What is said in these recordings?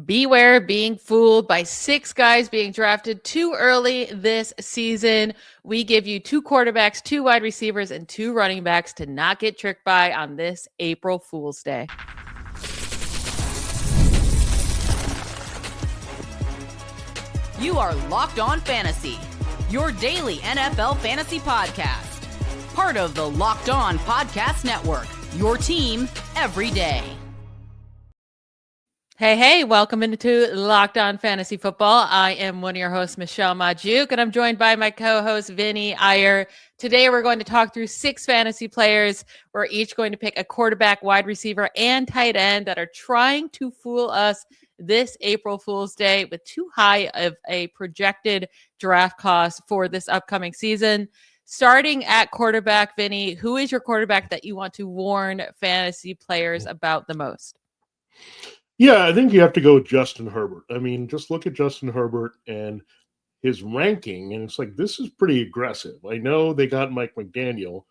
Beware being fooled by 6 guys being drafted too early this season. We give you 2 quarterbacks, 2 wide receivers, and 2 running backs to not get tricked by on this April Fool's Day. You are Locked On Fantasy, your daily NFL fantasy podcast. Part of the Locked On Podcast Network, your team every day. Hey, welcome into Locked On Fantasy Football. I am one of your hosts, Michelle Magdziuk, and I'm joined by my co-host, Vinnie Iyer. Today, we're going to talk through 6 fantasy players. We're each going to pick a quarterback, wide receiver, and tight end that are trying to fool us this April Fool's Day with too high of a projected draft cost for this upcoming season. Starting at quarterback, Vinnie, who is your quarterback that you want to warn fantasy players about the most? Yeah, I think you have to go with Justin Herbert. I mean, just look at Justin Herbert and his ranking, and it's like, this is pretty aggressive. I know they got Mike McDaniel,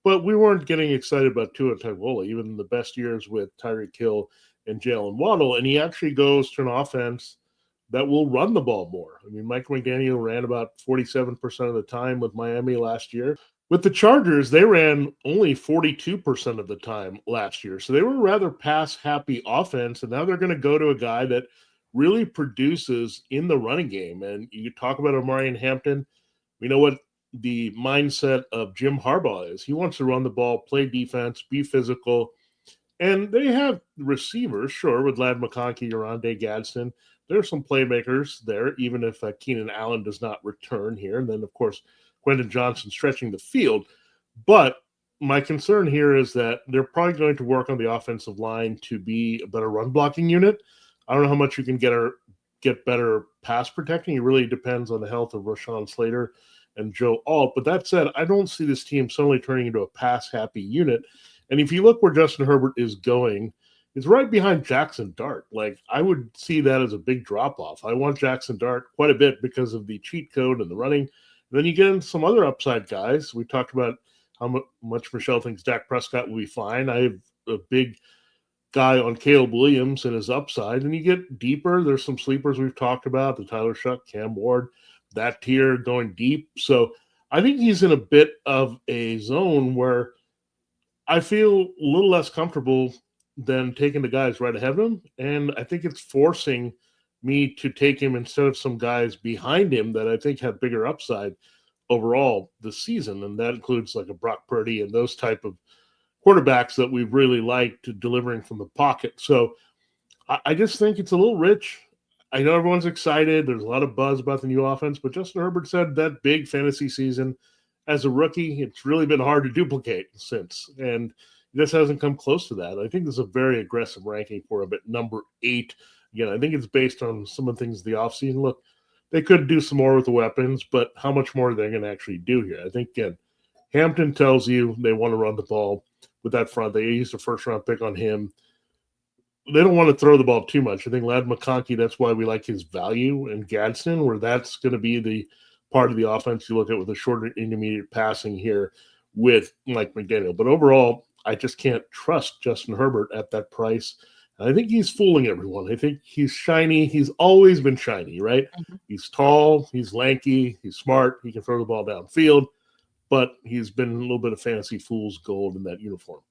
but we weren't getting excited about Tua Tagovailoa, even the best years with Tyreek Hill and Jalen Waddle, and he actually goes to an offense that will run the ball more. I mean, Mike McDaniel ran about 47% of the time with Miami last year. With the Chargers, they ran only 42% of the time last year. So they were a rather pass-happy offense, and now they're going to go to a guy that really produces in the running game. And you talk about Omarion Hampton. We know what the mindset of Jim Harbaugh is. He wants to run the ball, play defense, be physical. And they have receivers, sure, with Ladd McConkey, Oronde Gadsden. There are some playmakers there, even if Keenan Allen does not return here. And then, of course, Quentin Johnson stretching the field. But my concern here is that they're probably going to work on the offensive line to be a better run blocking unit. I don't know how much you can get better pass protecting. It really depends on the health of Rashawn Slater and Joe Alt. But that said, I don't see this team suddenly turning into a pass-happy unit. And if you look where Justin Herbert is going, it's right behind Jackson Dart. Like, I would see that as a big drop-off. I want Jackson Dart quite a bit because of the cheat code and the running. Then you get into some other upside guys. We talked about how much Michelle thinks Dak Prescott will be fine. I have a big guy on Caleb Williams and his upside. And you get deeper. There's some sleepers we've talked about, the Tyler Shuck, Cam Ward, that tier going deep. So I think he's in a bit of a zone where I feel a little less comfortable than taking the guys right ahead of him. And I think it's forcing me to take him instead of some guys behind him that I think have bigger upside overall this season. And that includes like a Brock Purdy and those type of quarterbacks that we've really liked delivering from the pocket. So I just think it's a little rich. I know everyone's excited. There's a lot of buzz about the new offense, but Justin Herbert said that big fantasy season as a rookie, it's really been hard to duplicate since. And it just hasn't come close to that. I think this is a very aggressive ranking for him at number 8. Again, I think it's based on some of the things in the offseason. Look, they could do some more with the weapons, but how much more are they going to actually do here? I think, again, Hampton tells you they want to run the ball with that front. They used a first-round pick on him. They don't want to throw the ball too much. I think Ladd McConkey, that's why we like his value, and Gadsden, where that's going to be the part of the offense you look at with a shorter intermediate passing here with Mike McDaniel. But overall, I just can't trust Justin Herbert at that price. I think he's fooling everyone. I think he's shiny. He's always been shiny, right? Mm-hmm. He's tall, he's lanky, he's smart, he can throw the ball downfield, but he's been a little bit of fantasy fool's gold in that uniform.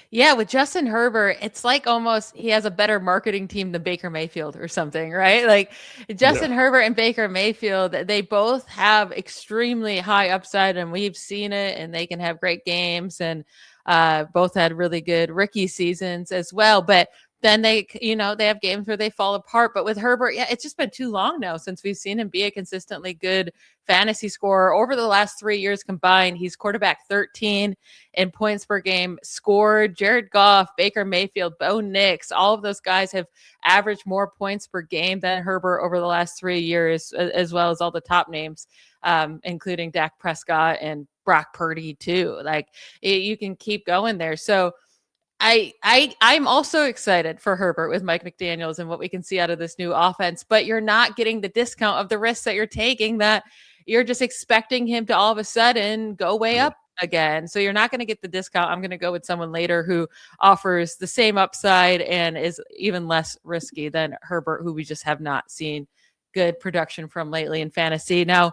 Yeah, with Justin Herbert, it's like almost he has a better marketing team than Baker Mayfield or something, right? Like Justin Herbert and Baker Mayfield, they both have extremely high upside, and we've seen it, and they can have great games, and both had really good rookie seasons as well. But then they have games where they fall apart. But with Herbert, it's just been too long now since we've seen him be a consistently good fantasy scorer. Over the last 3 years combined, he's quarterback 13 in points per game scored. Jared Goff, Baker Mayfield, Bo Nix, all of those guys have averaged more points per game than Herbert over the last 3 years, as well as all the top names, including Dak Prescott and Brock Purdy too. Like you can keep going there. So I'm also excited for Herbert with Mike McDaniels and what we can see out of this new offense, but you're not getting the discount of the risks that you're taking, that you're just expecting him to all of a sudden go way up again. So you're not going to get the discount. I'm going to go with someone later who offers the same upside and is even less risky than Herbert, who we just have not seen good production from lately in fantasy. Now,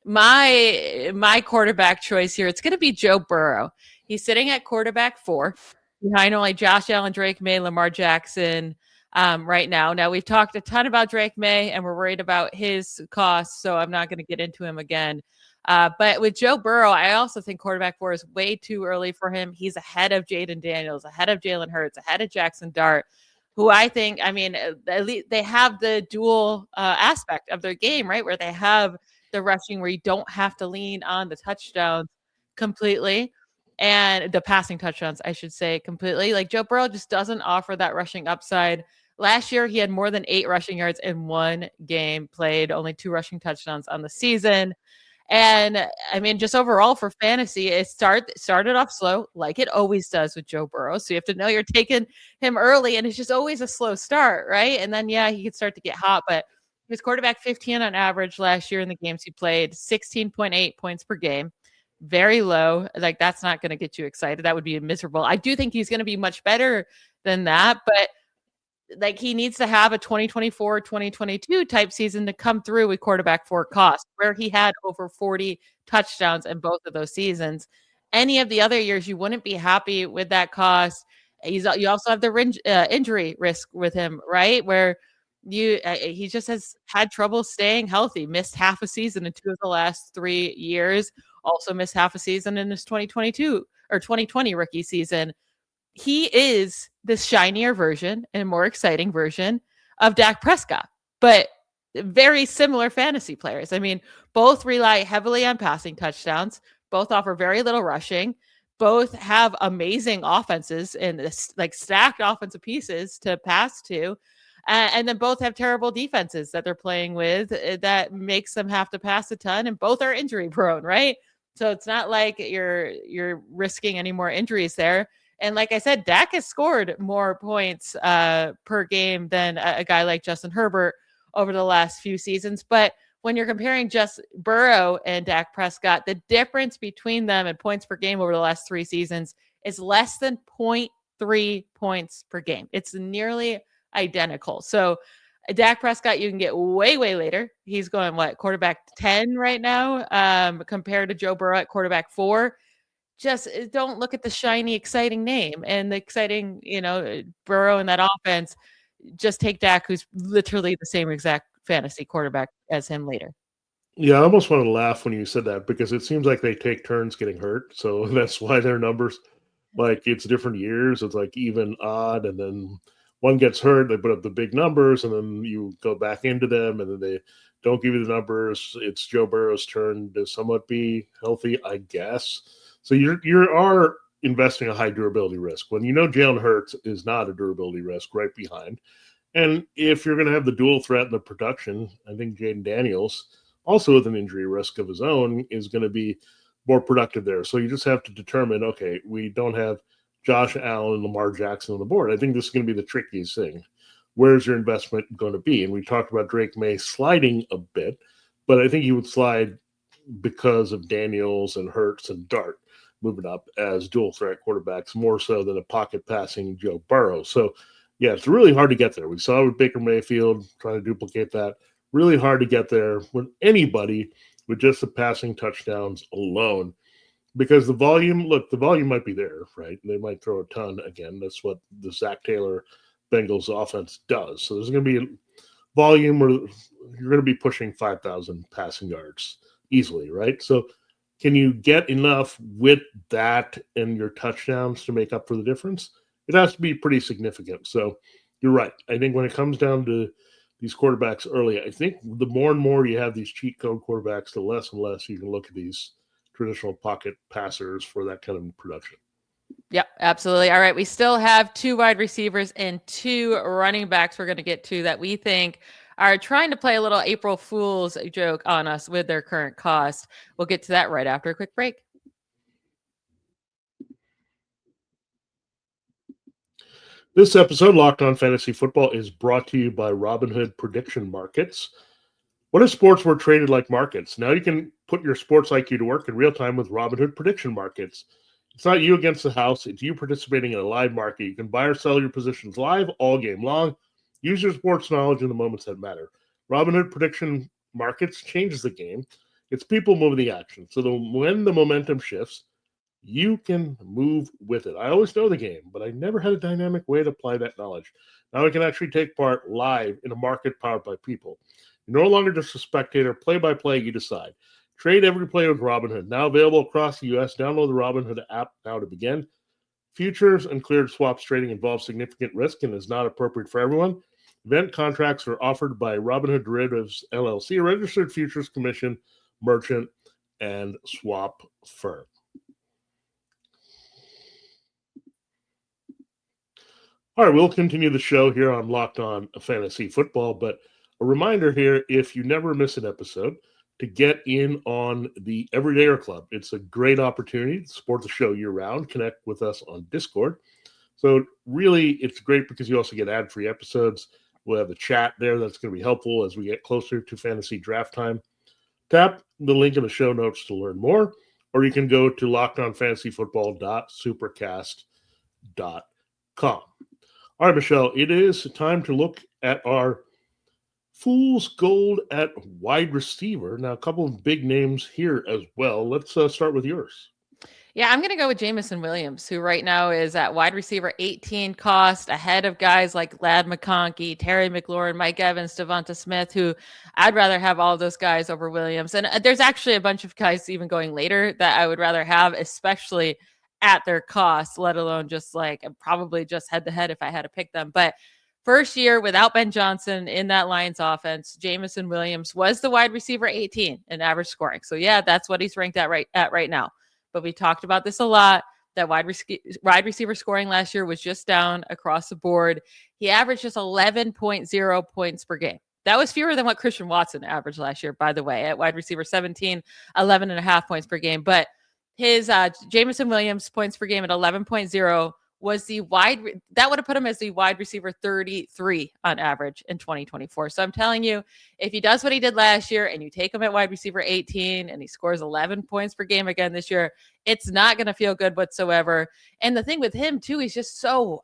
my quarterback choice here, it's going to be Joe Burrow. He's sitting at quarterback 4 behind only Josh Allen, Drake May, Lamar Jackson right now. Now, we've talked a ton about Drake May, and we're worried about his costs, so I'm not going to get into him again. But with Joe Burrow, I also think quarterback 4 is way too early for him. He's ahead of Jaden Daniels, ahead of Jalen Hurts, ahead of Jackson Dart, who I think, I mean, at least they have the dual aspect of their game, right? Where they have the rushing where you don't have to lean on the touchdowns completely, and the passing touchdowns, I should say, completely. Like Joe Burrow just doesn't offer that rushing upside. Last year, he had more than 8 rushing yards in one game played, only 2 rushing touchdowns on the season. And I mean, just overall for fantasy, it started off slow, like it always does with Joe Burrow. So you have to know you're taking him early, and it's just always a slow start, right? And then, yeah, he could start to get hot, but he was quarterback 15 on average last year in the games he played, 16.8 points per game. Very low. Like, that's not going to get you excited. That would be miserable. I do think he's going to be much better than that, but like he needs to have a 2024, 2022 type season to come through with quarterback 4 cost, where he had over 40 touchdowns in both of those seasons. Any of the other years, you wouldn't be happy with that cost. You also have the injury risk with him, right? Where he just has had trouble staying healthy, missed half a season in 2 of the last 3 years, also missed half a season in his 2022 or 2020 rookie season. He is the shinier version and more exciting version of Dak Prescott, but very similar fantasy players. I mean, both rely heavily on passing touchdowns, both offer very little rushing, both have amazing offenses and like stacked offensive pieces to pass to. And then both have terrible defenses that they're playing with that makes them have to pass a ton, and both are injury prone, right? So it's not like you're risking any more injuries there. And like I said, Dak has scored more points per game than a guy like Justin Herbert over the last few seasons. But when you're comparing just Burrow and Dak Prescott, the difference between them in points per game over the last 3 seasons is less than 0.3 points per game. It's nearly identical. So Dak Prescott, you can get way, way later. He's going, quarterback 10 right now compared to Joe Burrow at quarterback 4. Just don't look at the shiny, exciting name and the exciting, Burrow in that offense. Just take Dak, who's literally the same exact fantasy quarterback as him later. Yeah, I almost want to laugh when you said that because it seems like they take turns getting hurt. So that's why their numbers, like it's different years. It's like even, odd, and then one gets hurt, they put up the big numbers, and then you go back into them, and then they don't give you the numbers. It's Joe Burrow's turn to somewhat be healthy, I guess. So you are investing a high durability risk when you know Jalen Hurts is not a durability risk right behind. And if you're going to have the dual threat in the production, I think Jaden Daniels, also with an injury risk of his own, is going to be more productive there. So you just have to determine, okay, we don't have Josh Allen and Lamar Jackson on the board. I think this is going to be the trickiest thing. Where's your investment going to be? And we talked about Drake May sliding a bit, but I think he would slide because of Daniels and Hurts and Dart moving up as dual threat quarterbacks, more so than a pocket passing Joe Burrow. So, yeah, it's really hard to get there. We saw with Baker Mayfield trying to duplicate that. Really hard to get there with anybody with just the passing touchdowns alone. Because the volume might be there, right? They might throw a ton again. That's what the Zach Taylor Bengals offense does. So there's going to be volume where you're going to be pushing 5,000 passing yards easily, right? So can you get enough with that and your touchdowns to make up for the difference? It has to be pretty significant. So you're right. I think when it comes down to these quarterbacks early, I think the more and more you have these cheat code quarterbacks, the less and less you can look at these traditional pocket passers for that kind of production. Yep, absolutely. All right. We still have 2 wide receivers and 2 running backs we're going to get to that we think are trying to play a little April Fool's joke on us with their current cost. We'll get to that right after a quick break. This episode, Locked On Fantasy Football, is brought to you by Robinhood Prediction Markets. What if sports were traded like markets? Now you can Put your sports IQ to work in real time with Robinhood prediction markets. It's not you against the house. It's you participating in a live market. You can buy or sell your positions live all game long. Use your sports knowledge in the moments that matter. Robinhood prediction markets changes the game. It's people moving the action. So when the momentum shifts, you can move with it. I always know the game, but I never had a dynamic way to apply that knowledge. Now I can actually take part live in a market powered by people. You're no longer just a spectator. Play by play, you decide. Trade every play with Robinhood. Now available across the U.S. Download the Robinhood app now to begin. Futures and cleared swaps trading involves significant risk and is not appropriate for everyone. Event contracts are offered by Robinhood Derivatives LLC, a registered futures commission, merchant, and swap firm. All right, we'll continue the show here on Locked On Fantasy Football, but a reminder here, if you never miss an episode, to get in on the Everydayer Club. It's a great opportunity to support the show year-round, connect with us on Discord. So really, it's great because you also get ad-free episodes. We'll have a chat there that's going to be helpful as we get closer to fantasy draft time. Tap the link in the show notes to learn more, or you can go to lockedonfantasyfootball.supercast.com. All right, Michelle, it is time to look at our Fool's Gold at wide receiver. Now, a couple of big names here as well. Let's start with yours. Yeah, I'm going to go with Jameson Williams, who right now is at wide receiver 18 cost, ahead of guys like Ladd McConkey, Terry McLaurin, Mike Evans, Devonta Smith, who I'd rather have all of those guys over Williams. And there's actually a bunch of guys even going later that I would rather have, especially at their cost, let alone just like probably just head-to-head if I had to pick them. But first year without Ben Johnson in that Lions offense, Jameson Williams was the wide receiver 18 in average scoring. So yeah, that's what he's ranked at right now. But we talked about this a lot. That wide receiver scoring last year was just down across the board. He averaged just 11.0 points per game. That was fewer than what Christian Watson averaged last year, by the way, at wide receiver 17, 11.5 points per game. But his Jameson Williams points per game at 11.0 was that would have put him as the wide receiver 33 on average in 2024. So I'm telling you, if he does what he did last year and you take him at wide receiver 18 and he scores 11 points per game again this year, it's not going to feel good whatsoever. And the thing with him too, he's just so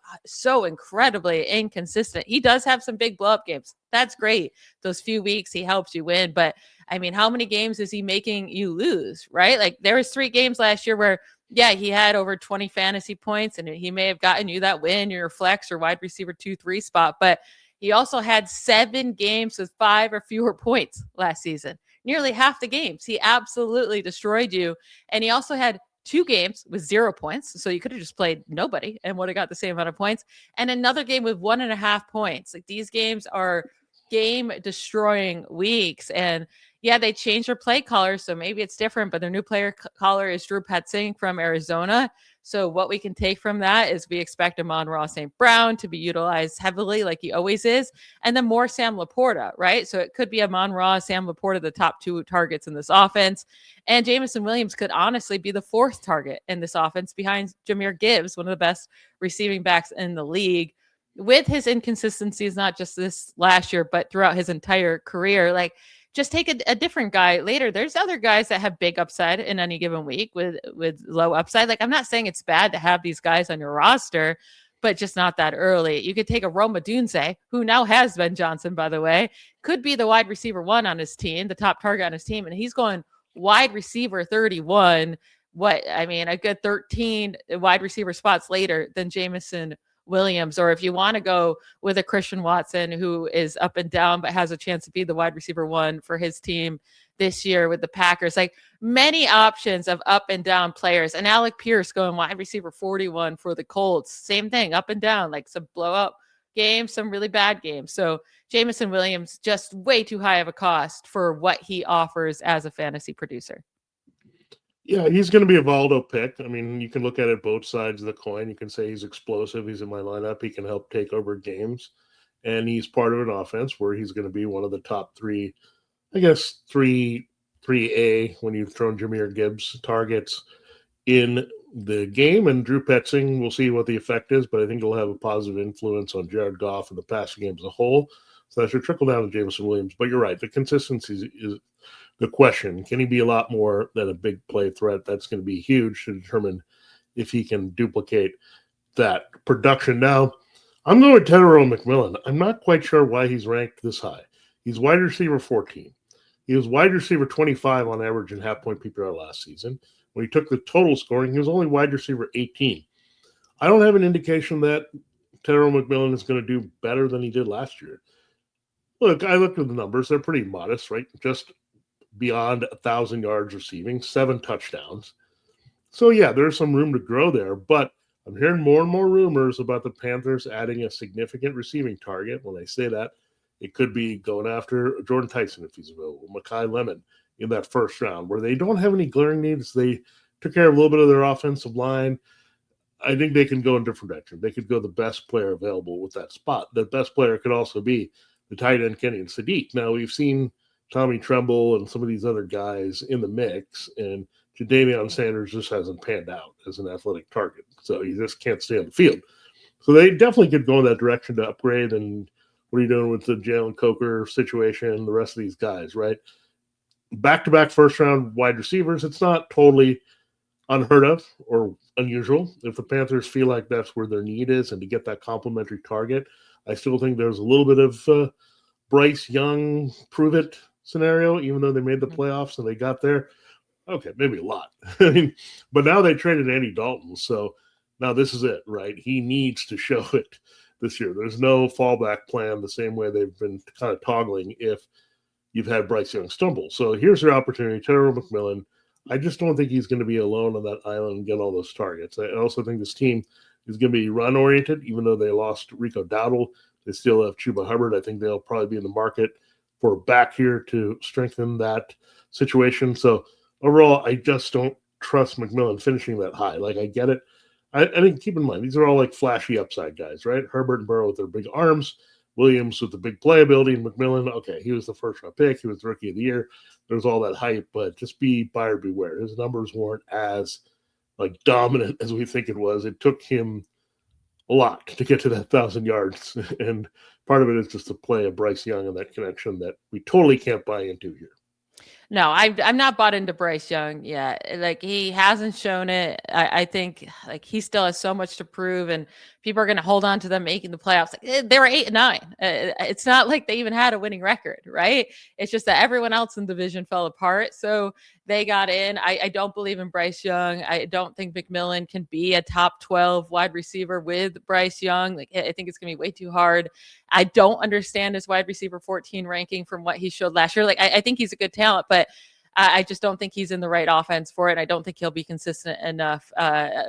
incredibly inconsistent. He does have some big blow up games. That's great. Those few weeks he helps you win. But I mean, how many games is he making you lose, right? Like there was 3 games last year where yeah, he had over 20 fantasy points and he may have gotten you that win, your flex or wide receiver 2-3 spot, but he also had 7 games with 5 or fewer points last season. Nearly half the games. He absolutely destroyed you. And he also had 2 games with 0 points. So you could have just played nobody and would have got the same amount of points. And another game with 1.5 points. Like these games are game destroying weeks. And yeah, they changed their play caller, so maybe it's different, but their new player caller is Drew Petzing from Arizona. So what we can take from that is we expect Amon-Ra St. Brown to be utilized heavily like he always is, and then more Sam Laporta, right? So it could be Amon-Ra, Sam Laporta, the top 2 targets in this offense, and Jameson Williams could honestly be the 4th target in this offense behind Jahmyr Gibbs, one of the best receiving backs in the league. With his inconsistencies, not just this last year, but throughout his entire career, like just take a different guy later. There's other guys that have big upside in any given week with low upside. Like I'm not saying it's bad to have these guys on your roster, but just not that early. You could take a Rome Odunze, who now has Ben Johnson, by the way, could be the wide receiver 1 on his team, the top target on his team, and he's going wide receiver 31. A good 13 wide receiver spots later than Jameson Williams. Or if you want to go with a Christian Watson who is up and down but has a chance to be the wide receiver 1 for his team this year with the Packers, like many options of up and down players. And Alec Pierce going wide receiver 41 for the Colts, same thing, up and down, like some blowout games, some really bad games. So Jameson Williams just way too high of a cost for what he offers as a fantasy producer. Yeah, he's going to be a Valdo pick. I mean, you can look at it both sides of the coin. You can say he's explosive. He's in my lineup. He can help take over games. And he's part of an offense where he's going to be one of the top 3, I guess, 3A when you've thrown Jahmyr Gibbs targets in the game. And Drew Petzing, we'll see what the effect is, but I think he'll have a positive influence on Jared Goff and the passing game as a whole. So that should trickle down to Jameson Williams. But you're right. The consistency is the question. Can he be a lot more than a big play threat? That's going to be huge to determine if he can duplicate that production. Now, I'm going with Tetairoa McMillan. I'm not quite sure why he's ranked this high. He's wide receiver 14. He was wide receiver 25 on average in half-point PPR last season. When he took the total scoring, he was only wide receiver 18. I don't have an indication that Tetairoa McMillan is going to do better than he did last year. Look, I looked at the numbers. They're pretty modest, right? Just beyond 1,000 yards receiving, 7 touchdowns. So, yeah, there's some room to grow there, but I'm hearing more and more rumors about the Panthers adding a significant receiving target. When I say that, it could be going after Jordan Tyson if he's available, Mekhi Lemon in that first round, where they don't have any glaring needs. They took care of a little bit of their offensive line. I think they can go in different directions. They could go the best player available with that spot. The best player could also be the tight end Kenny and Sadiq. Now, we've seen Tommy Tremble and some of these other guys in the mix, and Jadavion Sanders just hasn't panned out as an athletic target. So he just can't stay on the field. So they definitely could go in that direction to upgrade. And what are you doing with the Jalen Coker situation, the rest of these guys, right? Back-to-back first-round wide receivers, it's not totally unheard of or unusual. If the Panthers feel like that's where their need is and to get that complementary target, I still think there's a little bit of Bryce Young prove-it scenario, even though they made the playoffs and they got there. Okay, maybe a lot. I mean, but now they traded Andy Dalton, so now this is it, right? He needs to show it this year. There's no fallback plan the same way they've been kind of toggling if you've had Bryce Young stumble. So here's your opportunity, Tetairoa McMillan. I just don't think he's going to be alone on that island and get all those targets. I also think this team is going to be run-oriented, even though they lost Rico Dowdle. They still have Chuba Hubbard. I think they'll probably be in the market for a back here to strengthen that situation. So overall, I just don't trust McMillan finishing that high. Like, I get it. I think keep in mind, these are all like flashy upside guys, right? Herbert and Burrow with their big arms, Williams with the big playability, and McMillan, okay, he was the first-round pick. He was the Rookie of the Year. There's all that hype, but just be buyer beware. His numbers weren't as like dominant as we think it was. It took him a lot to get to that 1,000 yards, and part of it is just the play of Bryce Young and that connection that we totally can't buy into here. No, I'm not bought into Bryce Young yet. Like, he hasn't shown it. I think like he still has so much to prove, and people are going to hold on to them making the playoffs. Like, they were 8-9. It's not like they even had a winning record, right? It's just that everyone else in the division fell apart. So they got in. I don't believe in Bryce Young. I don't think McMillan can be a top 12 wide receiver with Bryce Young. Like, I think it's going to be way too hard. I don't understand his wide receiver 14 ranking from what he showed last year. Like, I think he's a good talent, but I just don't think he's in the right offense for it. I don't think he'll be consistent enough,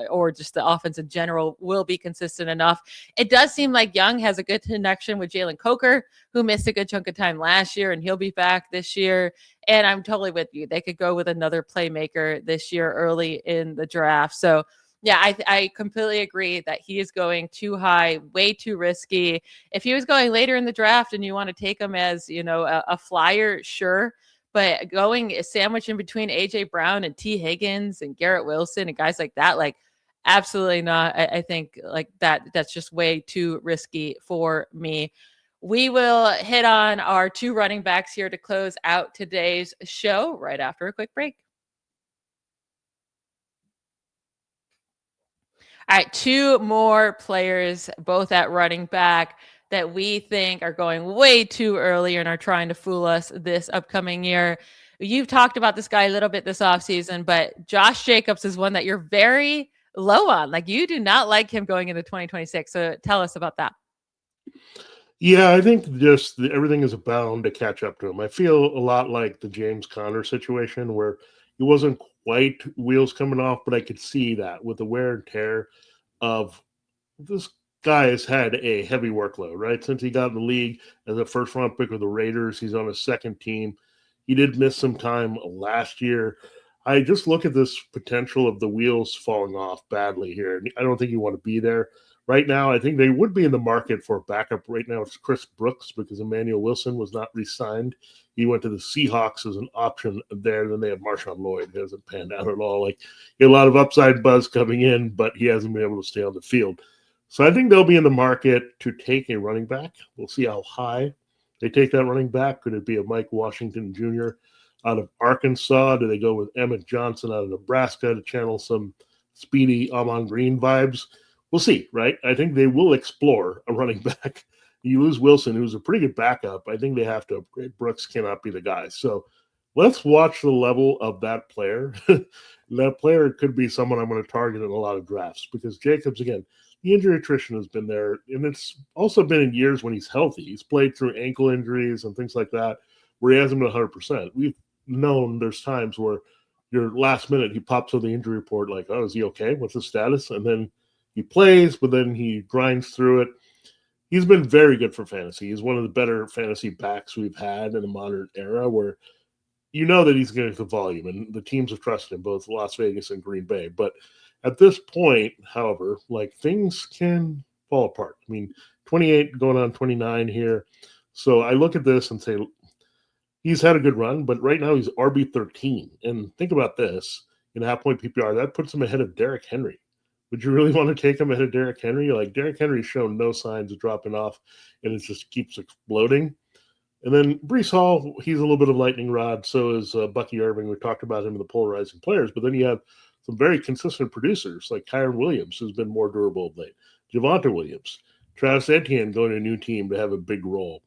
or just the offense in general will be consistent enough. It does seem like Young has a good connection with Jalen Coker, who missed a good chunk of time last year, and he'll be back this year. And I'm totally with you. They could go with another playmaker this year early in the draft. So yeah, I completely agree that he is going too high, way too risky. If he was going later in the draft and you want to take him as, a flyer, sure. But going a sandwich in between A.J. Brown and T. Higgins and Garrett Wilson and guys like that, like, absolutely not. I think like that's just way too risky for me. We will hit on our 2 running backs here to close out today's show right after a quick break. All right, 2 more players, both at running back, that we think are going way too early and are trying to fool us this upcoming year. You've talked about this guy a little bit this offseason, but Josh Jacobs is one that you're very low on. Like, you do not like him going into 2026. So tell us about that. Yeah, I think just everything is bound to catch up to him. I feel a lot like the James Conner situation where he wasn't quite wheels coming off, but I could see that with the wear and tear of this guy has had a heavy workload, right? Since he got in the league as a first-round pick of the Raiders, he's on his second team. He did miss some time last year. I just look at this potential of the wheels falling off badly here. I don't think you want to be there. Right now, I think they would be in the market for a backup. Right now, it's Chris Brooks because Emmanuel Wilson was not re-signed. He went to the Seahawks as an option there. Then they have Marshawn Lloyd. He hasn't panned out at all. Like, he had a lot of upside buzz coming in, but he hasn't been able to stay on the field. So I think they'll be in the market to take a running back. We'll see how high They take that running back. Could it be a Mike Washington Jr. out of Arkansas? Do they go with Emmett Johnson out of Nebraska to channel some speedy Amon Green vibes? We'll see, right? I think they will explore a running back. You lose Wilson, who's a pretty good backup. I think they have to upgrade. Brooks cannot be the guy. So let's watch the level of that player. That player could be someone I'm going to target in a lot of drafts because Jacobs, again, the injury attrition has been there. And it's also been in years when he's healthy. He's played through ankle injuries and things like that where he hasn't been 100%. We've known there's times where your last minute he pops on the injury report like, oh, is he okay? What's his status? And then he plays, but then he grinds through it. He's been very good for fantasy. He's one of the better fantasy backs we've had in the modern era where you know that he's getting the volume, and the teams have trusted him, both Las Vegas and Green Bay. But at this point, however, like things can fall apart. I mean, 28 going on 29 here. So I look at this and say he's had a good run, but right now he's RB13. And think about this, in half-point PPR, that puts him ahead of Derrick Henry. Would you really want to take him ahead of Derrick Henry? Like, Derrick Henry's shown no signs of dropping off, and it just keeps exploding. And then Breece Hall, he's a little bit of lightning rod. So is Bucky Irving. We talked about him in the polarizing players. But then you have some very consistent producers like Kyron Williams, who's been more durable of late. Javonte Williams. Travis Etienne going to a new team to have a big role.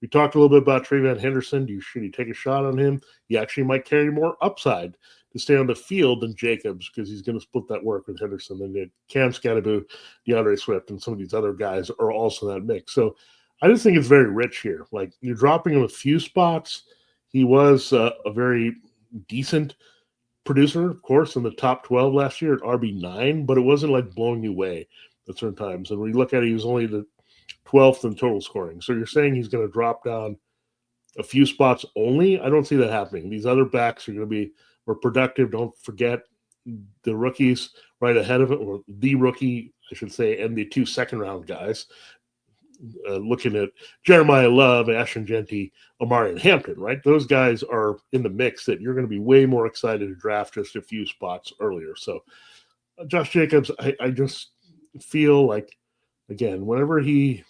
We talked a little bit about Trayvon Henderson. Should you take a shot on him? He actually might carry more upside to stay on the field than Jacobs because he's going to split that work with Henderson. And Cam Scatterbo, DeAndre Swift, and some of these other guys are also in that mix. So I just think it's very rich here. Like, you're dropping him a few spots. He was a very decent producer, of course, in the top 12 last year at RB9, but it wasn't like blowing you away at certain times. And when you look at it, he was only the 12th in total scoring. So you're saying he's going to drop down a few spots only? I don't see that happening. These other backs are going to be more productive. Don't forget the rookies right ahead of it, or the rookie, I should say, and the 2 second-round guys. Looking at Jeremiah Love, Ashton Genty, Omari, and Hampton, right? Those guys are in the mix that you're going to be way more excited to draft just a few spots earlier. So Josh Jacobs, I just feel like, again, whenever he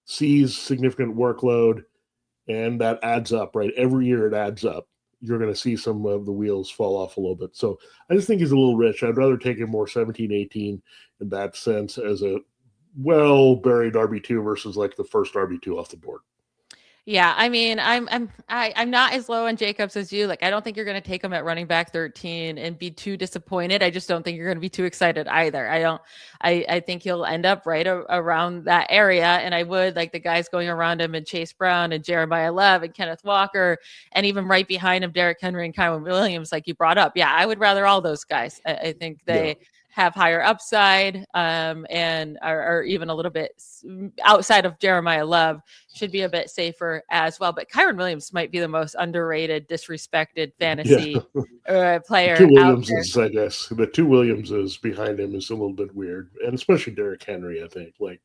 sees significant workload and that adds up, right? Every year it adds up. You're going to see some of the wheels fall off a little bit. So I just think he's a little rich. I'd rather take him more 17, 18 in that sense as a well-buried RB2 versus like the first RB2 off the board. Yeah, I mean, I'm not as low on Jacobs as you. Like, I don't think you're going to take him at running back 13 and be too disappointed. I just don't think you're going to be too excited either. I think he'll end up right around that area. And I would like the guys going around him and Chase Brown and Jeremiah Love and Kenneth Walker, and even right behind him, Derrick Henry and Kyron Williams, like you brought up. Yeah, I would rather all those guys. I think they have higher upside and are even a little bit outside of Jeremiah Love, should be a bit safer as well. But Kyron Williams might be the most underrated, disrespected fantasy player. The 2 Williamses, I guess. The 2 Williamses behind him is a little bit weird, and especially Derrick Henry, I think. Like,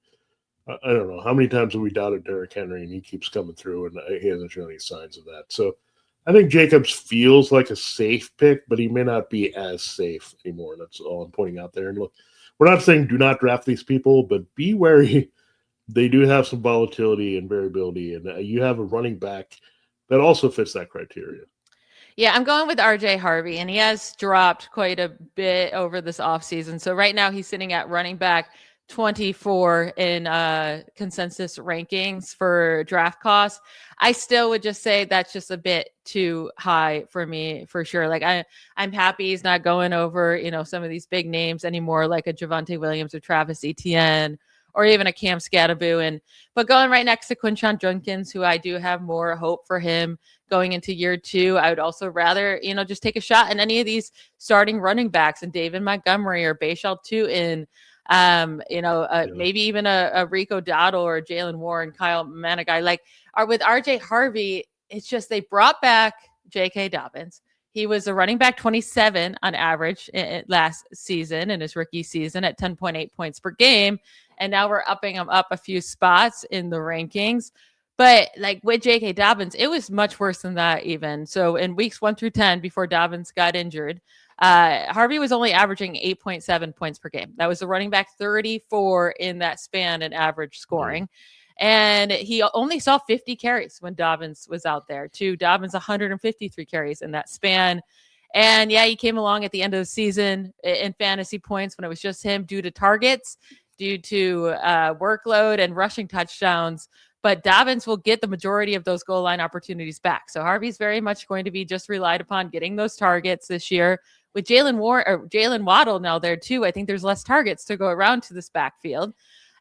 I don't know. How many times have we doubted Derrick Henry, and he keeps coming through, and he hasn't shown any signs of that. So I think Jacobs feels like a safe pick, but he may not be as safe anymore. That's all I'm pointing out there. And look, we're not saying do not draft these people, but be wary. They do have some volatility and variability, and you have a running back that also fits that criteria. Yeah, I'm going with RJ Harvey, and he has dropped quite a bit over this offseason. So right now he's sitting at running back 24 in consensus rankings for draft costs. I still would just say that's just a bit too high for me, for sure. Like, I'm happy he's not going over, some of these big names anymore, like a Javonte Williams or Travis Etienne or even a Cam Scatterbo. But going right next to Quinshon Judkins, who I do have more hope for him going into year 2. I would also rather, just take a shot in any of these starting running backs, and David Montgomery or Bashal Tutin. Maybe even a Rico Dowdle or Jalen Warren, Kyle Managai. Like, with RJ Harvey, it's just they brought back J.K. Dobbins. He was a running back 27 on average last season, in his rookie season, at 10.8 points per game. And now we're upping him up a few spots in the rankings. But like with J.K. Dobbins, it was much worse than that even. So in weeks 1 through 10, before Dobbins got injured, Harvey was only averaging 8.7 points per game. That was the running back 34 in that span in average scoring. And he only saw 50 carries when Dobbins was out there, to Dobbins 153 carries in that span. And yeah, he came along at the end of the season in fantasy points when it was just him due to targets, due to workload and rushing touchdowns. But Dobbins will get the majority of those goal line opportunities back. So Harvey's very much going to be just relied upon getting those targets this year. With Jalen Waddle now there too, I think there's less targets to go around to this backfield.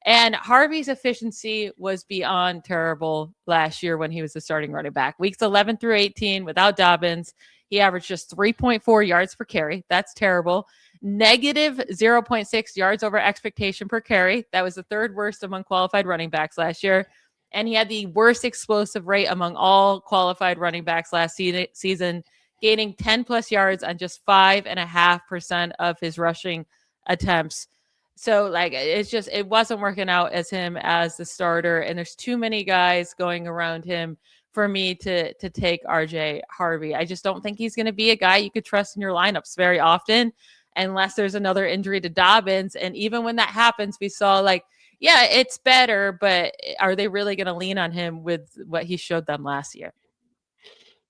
And Harvey's efficiency was beyond terrible last year when he was the starting running back. Weeks 11 through 18 without Dobbins, he averaged just 3.4 yards per carry. That's terrible. Negative 0.6 yards over expectation per carry. That was the third worst among qualified running backs last year. And he had the worst explosive rate among all qualified running backs last season, gaining 10 plus yards on just 5.5% of his rushing attempts. So like, it wasn't working out as him as the starter. And there's too many guys going around him for me to take RJ Harvey. I just don't think he's going to be a guy you could trust in your lineups very often, unless there's another injury to Dobbins. And even when that happens, we saw like, yeah, it's better, but are they really going to lean on him with what he showed them last year?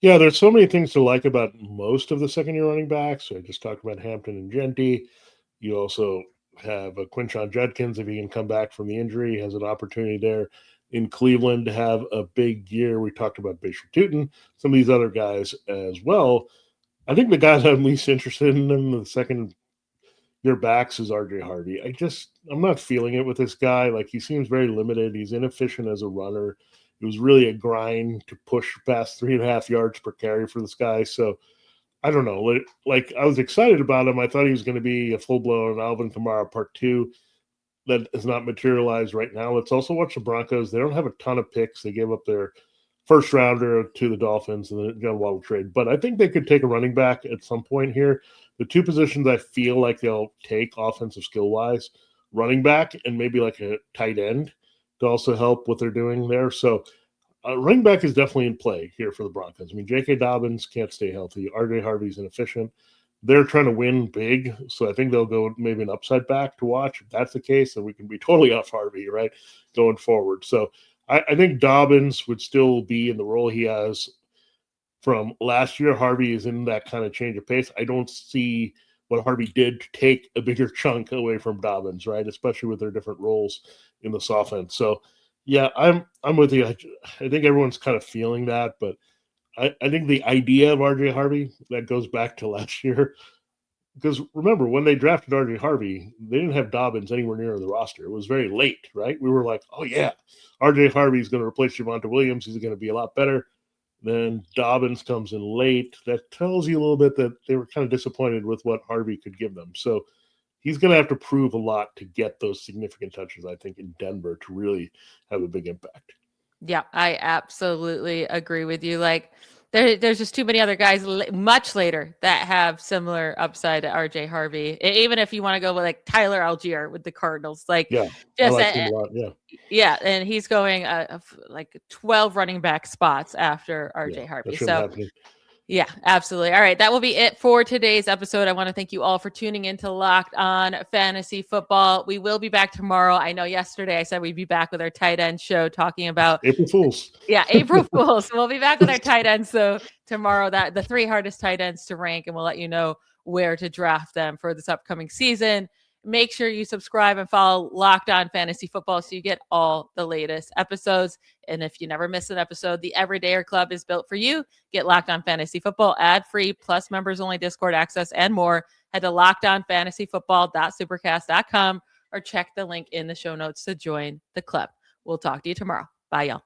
Yeah, there's so many things to like about most of the second-year running backs. I just talked about Hampton and Genty. You also have Quinshon Judkins, if he can come back from the injury, has an opportunity there in Cleveland to have a big year. We talked about Bishop Tootin, some of these other guys as well. I think the guys I'm least interested in the second-year backs is RJ Harvey. I'm not feeling it with this guy. Like, he seems very limited. He's inefficient as a runner. It was really a grind to push past 3.5 yards per carry for this guy. So I don't know. Like, I was excited about him. I thought he was going to be a full-blown Alvin Kamara Part 2. That has not materialized right now. Let's also watch the Broncos. They don't have a ton of picks. They gave up their first rounder to the Dolphins in the John Waddle trade. But I think they could take a running back at some point here. The two positions I feel like they'll take offensive skill-wise, running back and maybe like a tight end to also help what they're doing there. So running back is definitely in play here for the Broncos. I mean, J.K. Dobbins can't stay healthy. R.J. Harvey's inefficient. They're trying to win big, so I think they'll go maybe an upside back to watch. If that's the case, then we can be totally off Harvey, right, going forward. So I think Dobbins would still be in the role he has from last year. Harvey is in that kind of change of pace. I don't see what Harvey did to take a bigger chunk away from Dobbins, right, especially with their different roles in this offense. So, yeah, I'm with you. I think everyone's kind of feeling that, but I think the idea of RJ Harvey, that goes back to last year. Because remember, when they drafted RJ Harvey, they didn't have Dobbins anywhere near the roster. It was very late, right? We were like, oh, yeah, RJ Harvey is going to replace Javonte Williams. He's going to be a lot better. Then Dobbins comes in late. That tells you a little bit that they were kind of disappointed with what Harvey could give them. So he's going to have to prove a lot to get those significant touches, I think, in Denver to really have a big impact. Yeah, I absolutely agree with you. Like, there's just too many other guys much later that have similar upside to RJ Harvey. Even if you want to go with like Tyler Algier with the Cardinals, like, yeah, just I like him a lot. Yeah, and he's going like 12 running back spots after RJ Harvey. So yeah, absolutely. All right. That will be it for today's episode. I want to thank you all for tuning in to Locked On Fantasy Football. We will be back tomorrow. I know yesterday I said we'd be back with our tight end show talking about April Fools. Yeah, April Fools. We'll be back with our tight ends. So tomorrow, the 3 hardest tight ends to rank, and we'll let you know where to draft them for this upcoming season. Make sure you subscribe and follow Locked On Fantasy Football so you get all the latest episodes. And if you never miss an episode, the Everydayer Club is built for you. Get Locked On Fantasy Football ad-free, plus members-only Discord access and more. Head to lockedonfantasyfootball.supercast.com or check the link in the show notes to join the club. We'll talk to you tomorrow. Bye, y'all.